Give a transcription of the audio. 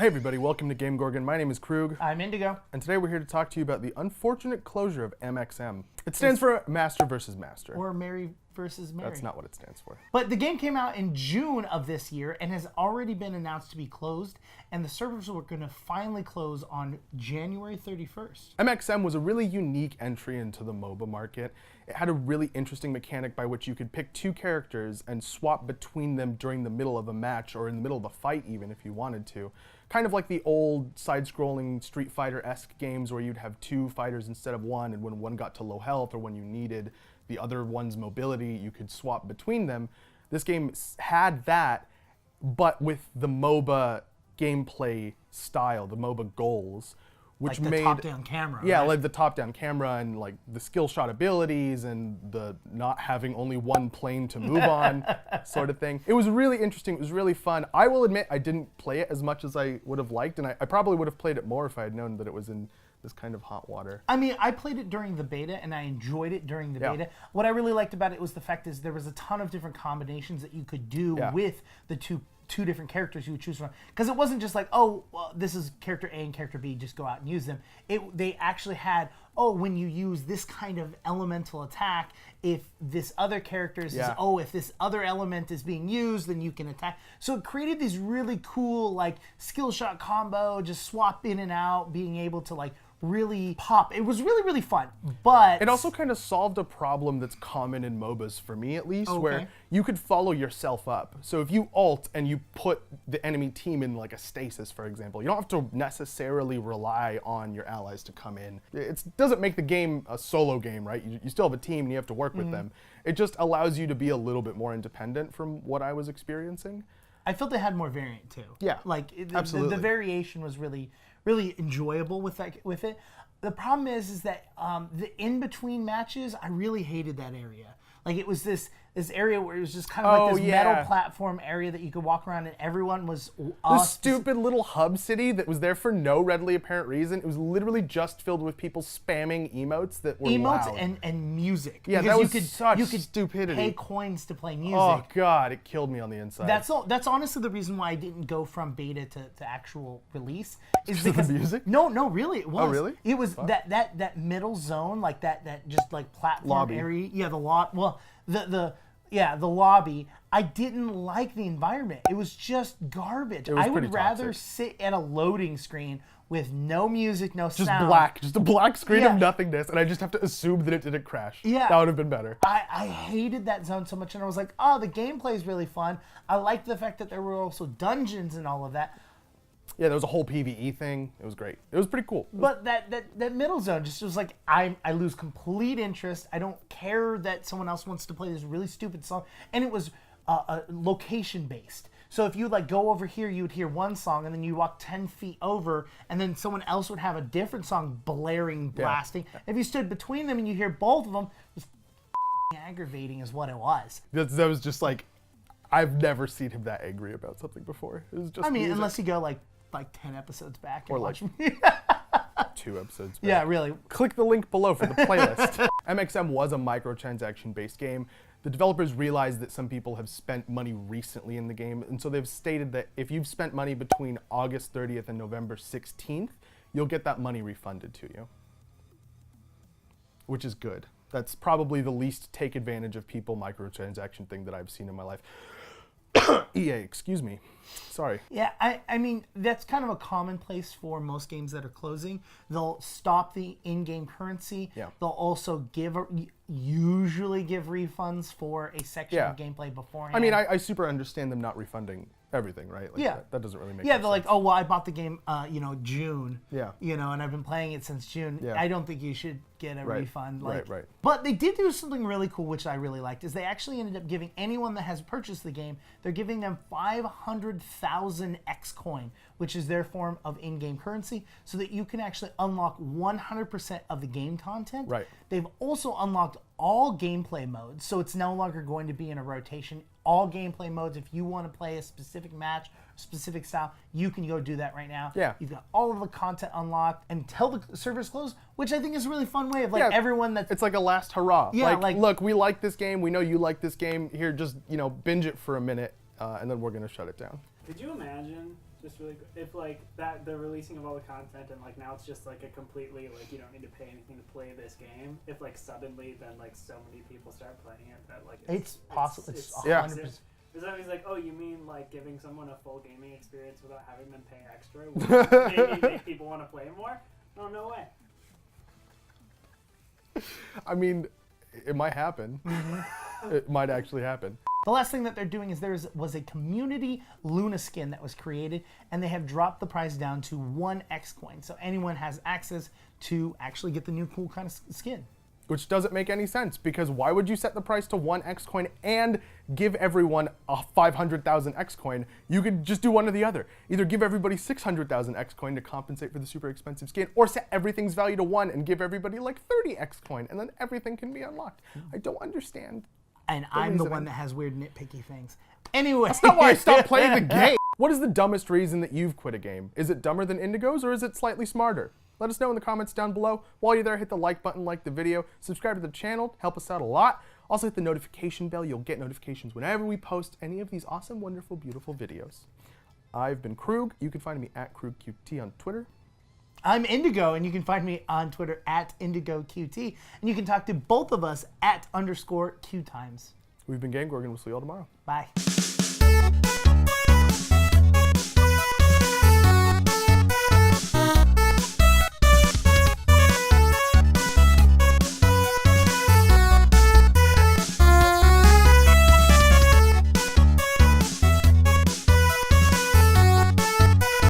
Hey everybody, welcome to GameGorgon. My name is Krug. I'm Indigo. And today we're here to talk to you about the unfortunate closure of MXM. It stands for Master vs. Master. Or Mary versus Mary. That's not what it stands for. But the game came out in June of this year and has already been announced to be closed, and the servers were going to finally close on January 31st. MXM was a really unique entry into the MOBA market. It had a really interesting mechanic by which you could pick two characters and swap between them during the middle of a match or in the middle of a fight even if you wanted to. Kind of like the old side-scrolling Street Fighter-esque games where you'd have two fighters instead of one, and when one got to low health or when you needed the other one's mobility, you could swap between them. This game had that, but with the MOBA gameplay style, the MOBA goals, which like the made top-down camera. Yeah, right? like the top-down camera and like the skill shot abilities and the not having only one plane to move on sort of thing. It was really interesting. It was really fun. I will admit I didn't play it as much as I would have liked, and I probably would have played it more if I had known that it was in this kind of hot water. I mean, I played it during the beta and I enjoyed it during the beta. What I really liked about it was the fact is there was a ton of different combinations that you could do with the two different characters you would choose from. Because it wasn't just like, oh, well, this is character A and character B, just go out and use them. They actually had, oh, when you use this kind of elemental attack, if this other character is, if this other element is being used, then you can attack. So it created these really cool, like, skill shot combo, just swap in and out, being able to, like, really pop. It was really, really fun, but it also kind of solved a problem that's common in MOBAs, for me at least, where you could follow yourself up. So if you ult and you put the enemy team in like a stasis, for example, you don't have to necessarily rely on your allies to come in. It doesn't make the game a solo game, right? You still have a team and you have to work with them. It just allows you to be a little bit more independent from what I was experiencing. I felt they had more variant too. Yeah, like absolutely. The variation was really enjoyable with it. The problem is that the in between matches, I really hated that area. Like it was this area where it was just kind of like this metal platform area that you could walk around and everyone was the stupid little hub city that was there for no readily apparent reason. It was literally just filled with people spamming emotes that were loud. and music. Yeah, because that was such stupidity. Pay coins to play music. Oh god, it killed me on the inside. That's honestly the reason why I didn't go from beta to actual release. Is because because of the music? No, really, it was. Oh really? It was that middle zone, like that just like platform lobby area. Yeah, the lobby. I didn't like the environment. It was just garbage. I would rather sit at a loading screen with no music, no sound. Just a black screen of nothingness, and I just have to assume that it didn't crash. Yeah. That would have been better. I hated that zone so much, and I was like, oh, the gameplay is really fun. I liked the fact that there were also dungeons and all of that. Yeah, there was a whole PvE thing. It was great. It was pretty cool. But that middle zone just was like, I lose complete interest. I don't care that someone else wants to play this really stupid song. And it was location-based. So if you like go over here, you would hear one song, and then you walk 10 feet over, and then someone else would have a different song blaring, blasting. If you stood between them and you hear both of them, it was aggravating is what it was. That was just like, I've never seen him that angry about something before. It was just music. Unless you go like 10 episodes back and or watch like 2 episodes back. Yeah, really. Click the link below for the playlist. MXM was a microtransaction-based game. The developers realized that some people have spent money recently in the game, and so they've stated that if you've spent money between August 30th and November 16th, you'll get that money refunded to you, which is good. That's probably the least take advantage of people microtransaction thing that I've seen in my life. EA, excuse me. Sorry. Yeah, I mean, that's kind of a commonplace for most games that are closing. They'll stop the in-game currency. Yeah. They'll also usually give refunds for a section of gameplay beforehand. I mean, I super understand them not refunding everything, right? Like that doesn't really make sense. Yeah, they're like, oh, well, I bought the game, June. Yeah. And I've been playing it since June. Yeah. I don't think you should get a refund. Right. But they did do something really cool, which I really liked, is they actually ended up giving anyone that has purchased the game, they're giving them 500,000 X coin, which is their form of in-game currency, so that you can actually unlock 100% of the game content. Right. They've also unlocked all gameplay modes, so it's no longer going to be in a rotation. All gameplay modes, if you want to play a specific match, specific style, you can go do that right now. Yeah. You've got all of the content unlocked until the servers close, which I think is a really fun way of everyone that's... It's like a last hurrah. Yeah, like, look, we like this game. We know you like this game. Here, just, binge it for a minute, and then we're going to shut it down. Could you imagine Just really quick. If like that, the releasing of all the content and like now it's just like a completely like you don't need to pay anything to play this game. If like suddenly then like so many people start playing it that like It's possible. It's 100%. 100%. Because I was like, oh, you mean like giving someone a full gaming experience without having them pay extra would maybe make people want to play more? Oh, no way. I mean, it might happen. It might actually happen. The last thing that they're doing is was a community Luna skin that was created, and they have dropped the price down to 1 X coin. So anyone has access to actually get the new cool kind of skin. Which doesn't make any sense, because why would you set the price to 1 X coin and give everyone a 500,000 X coin? You could just do one or the other. Either give everybody 600,000 X coin to compensate for the super expensive skin, or set everything's value to 1 and give everybody like 30 X coin, and then everything can be unlocked. I don't understand. And I'm the one that has weird nitpicky things. Anyway. That's not why I stopped playing the game. What is the dumbest reason that you've quit a game? Is it dumber than Indigo's, or is it slightly smarter? Let us know in the comments down below. While you're there, hit the like button, like the video, subscribe to the channel, help us out a lot. Also hit the notification bell. You'll get notifications whenever we post any of these awesome, wonderful, beautiful videos. I've been Krug. You can find me at KrugQT on Twitter. I'm Indigo, and you can find me on Twitter at IndigoQT. And you can talk to both of us at _QueueTimes. We've been GameGorgon. We'll see you all tomorrow. Bye.